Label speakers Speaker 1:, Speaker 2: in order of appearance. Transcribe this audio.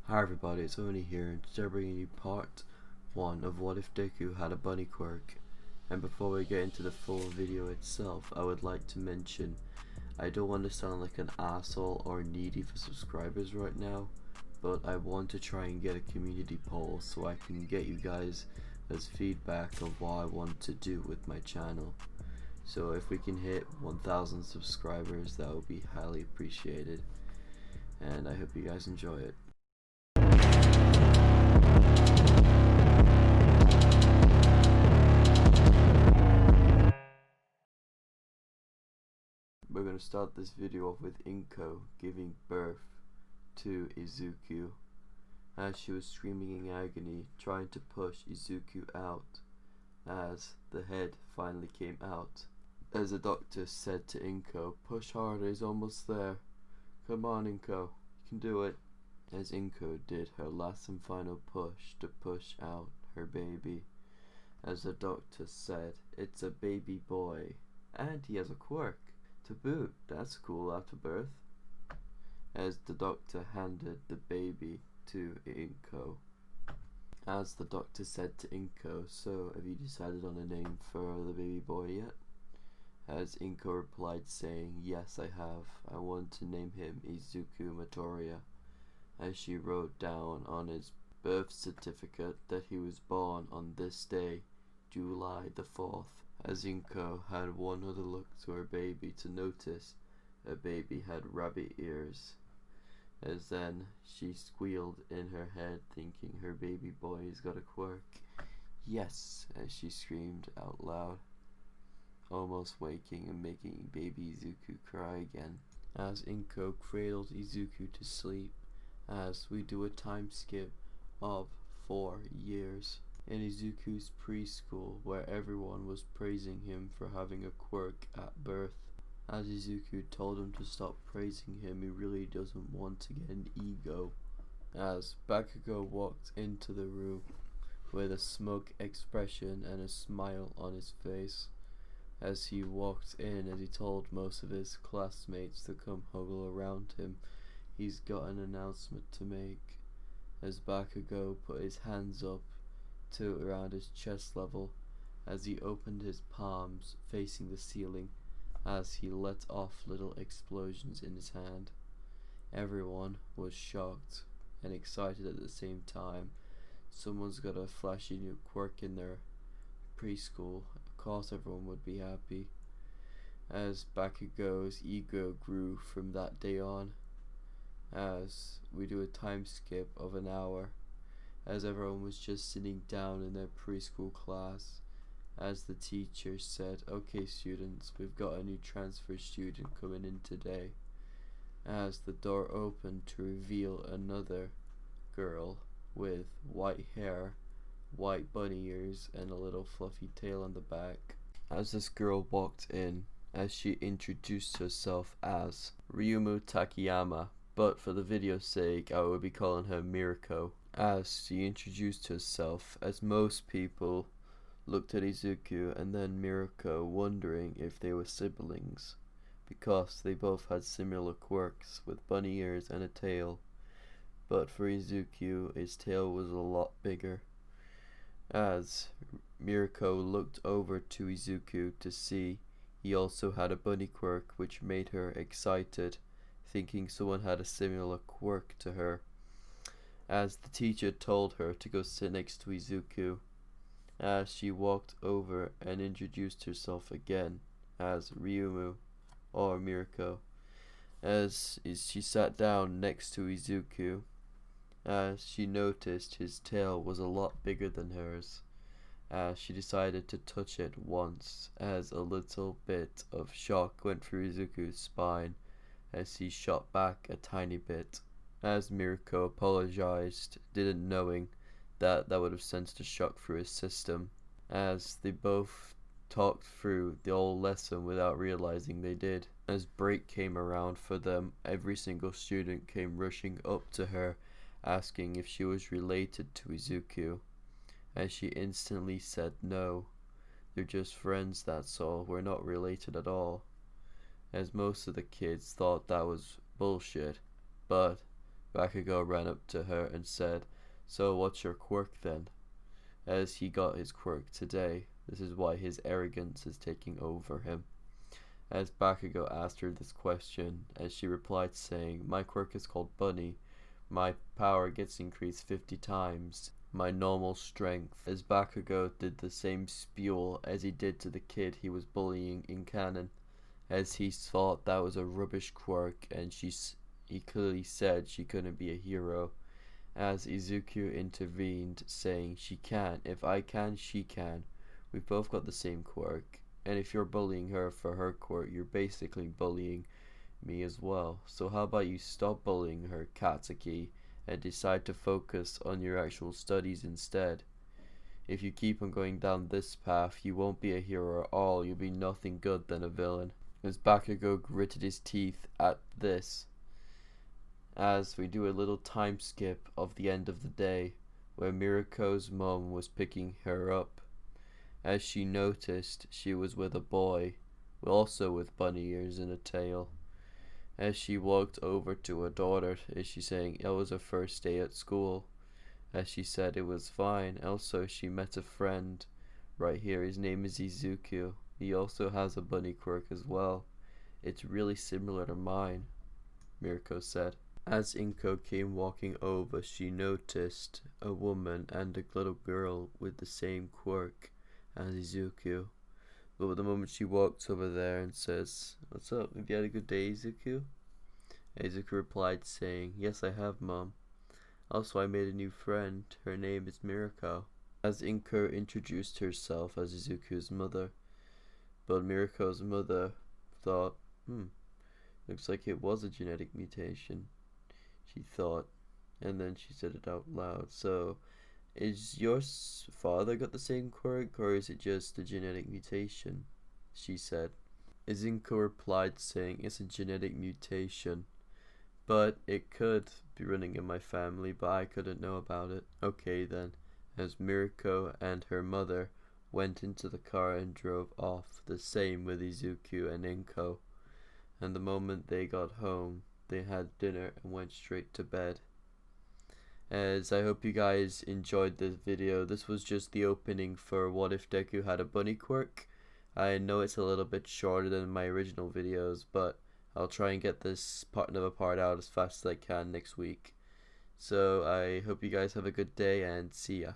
Speaker 1: Hi everybody, it's Oni here, and today I'm bringing you part 1 of What If Deku Had a Bunny Quirk. And before we get into the full video itself, I would like to mention I don't want to sound like an asshole or needy for subscribers right now, but I want to try and get a community poll so I can get you guys as feedback of what I want to do with my channel. So if we can hit 1,000 subscribers, that would be highly appreciated, and I hope you guys enjoy it. We're going to start this video off with Inko giving birth to Izuku, as she was screaming in agony, trying to push Izuku out, as the head finally came out. As the doctor said to Inko, "Push harder, he's almost there. Come on Inko, you can do it." As Inko did her last and final push to push out her baby. As the doctor said, "It's a baby boy, and he has a quirk to boot. That's cool after birth." As the doctor handed the baby to Inko. As the doctor said to Inko, "So have you decided on a name for the baby boy yet?" As Inko replied saying, "Yes, I have. I want to name him Izuku Midoriya." As she wrote down on his birth certificate that he was born on this day, July the 4th. As Inko had one other look to her baby to notice her baby had rabbit ears. As then she squealed in her head, thinking her baby boy's got a quirk. "Yes," as she screamed out loud, almost waking and making baby Izuku cry again. As Inko cradled Izuku to sleep, as we do a time skip of 4 years. In Izuku's preschool, where everyone was praising him for having a quirk at birth. As Izuku told him to stop praising him, he really doesn't want to get an ego. As Bakugo walked into the room with a smug expression and a smile on his face. As he walked in, as he told most of his classmates to come huddle around him, he's got an announcement to make. As Bakugo put his hands up to around his chest level, as he opened his palms facing the ceiling, as he let off little explosions in his hand. Everyone was shocked and excited at the same time. Someone's got a flashy new quirk in their preschool. Of course everyone would be happy. As Bakugo's ego grew from that day on. As we do a time skip of an hour, as everyone was just sitting down in their preschool class, as the teacher said, "Okay students, we've got a new transfer student coming in today." As the door opened to reveal another girl with white hair, white bunny ears, and a little fluffy tail on the back. As this girl walked in, as she introduced herself as Ryumu Takayama, but for the video's sake I will be calling her Mirko. As she introduced herself, as most people looked at Izuku and then Mirko, wondering if they were siblings, because they both had similar quirks with bunny ears and a tail. But for Izuku, his tail was a lot bigger. As Mirko looked over to Izuku to see he also had a bunny quirk, which made her excited, thinking someone had a similar quirk to her. As the teacher told her to go sit next to Izuku, as she walked over and introduced herself again as Ryumu or Mirko. As she sat down next to Izuku, as she noticed his tail was a lot bigger than hers, as she decided to touch it once, as a little bit of shock went through Izuku's spine as he shot back a tiny bit. As Mirko apologized, didn't knowing that would have sent a shock through his system, as they both talked through the whole lesson without realizing they did. As break came around for them, every single student came rushing up to her, asking if she was related to Izuku, as she instantly said no, they're just friends, that's all, we're not related at all. As most of the kids thought that was bullshit, but Bakugo ran up to her and said, "So what's your quirk then?" As he got his quirk today. This is why his arrogance is taking over him. As Bakugo asked her this question, as she replied saying, "My quirk is called Bunny. My power gets increased 50 times. My normal strength." As Bakugo did the same spiel as he did to the kid he was bullying in canon, as he thought that was a rubbish quirk, and he clearly said she couldn't be a hero. As Izuku intervened, saying, "She can. If I can, she can. We've both got the same quirk. And if you're bullying her for her quirk, you're basically bullying me as well. So how about you stop bullying her, Katsuki, and decide to focus on your actual studies instead? If you keep on going down this path, you won't be a hero at all. You'll be nothing good than a villain." As Bakugo gritted his teeth at this, as we do a little time skip of the end of the day, where Miruko's mom was picking her up, as she noticed she was with a boy, also with bunny ears and a tail. As she walked over to her daughter, is she saying it was her first day at school, as she said it was fine. Also, she met a friend right here. His name is Izuku. He also has a bunny quirk as well. It's really similar to mine, Miruko said. As Inko came walking over, she noticed a woman and a little girl with the same quirk as Izuku. But the moment she walks over there and says, "What's up? Have you had a good day, Izuku?" Izuku replied saying, "Yes, I have, Mom. Also, I made a new friend. Her name is Miruko." As Inko introduced herself as Izuku's mother, but Miruko's mother thought, looks like it was a genetic mutation, she thought, and then she said it out loud. "So, is your father got the same quirk, or is it just a genetic mutation?" she said. Izuku replied saying, "It's a genetic mutation, but it could be running in my family, but I couldn't know about it." Okay then, as Miruko and her mother went into the car and drove off, the same with Izuku and Inko. And the moment they got home, they had dinner and went straight to bed. As I hope you guys enjoyed this video. This was just the opening for What If Deku Had a Bunny Quirk. I know it's a little bit shorter than my original videos, but I'll try and get this another part out as fast as I can next week. So I hope you guys have a good day, and see ya.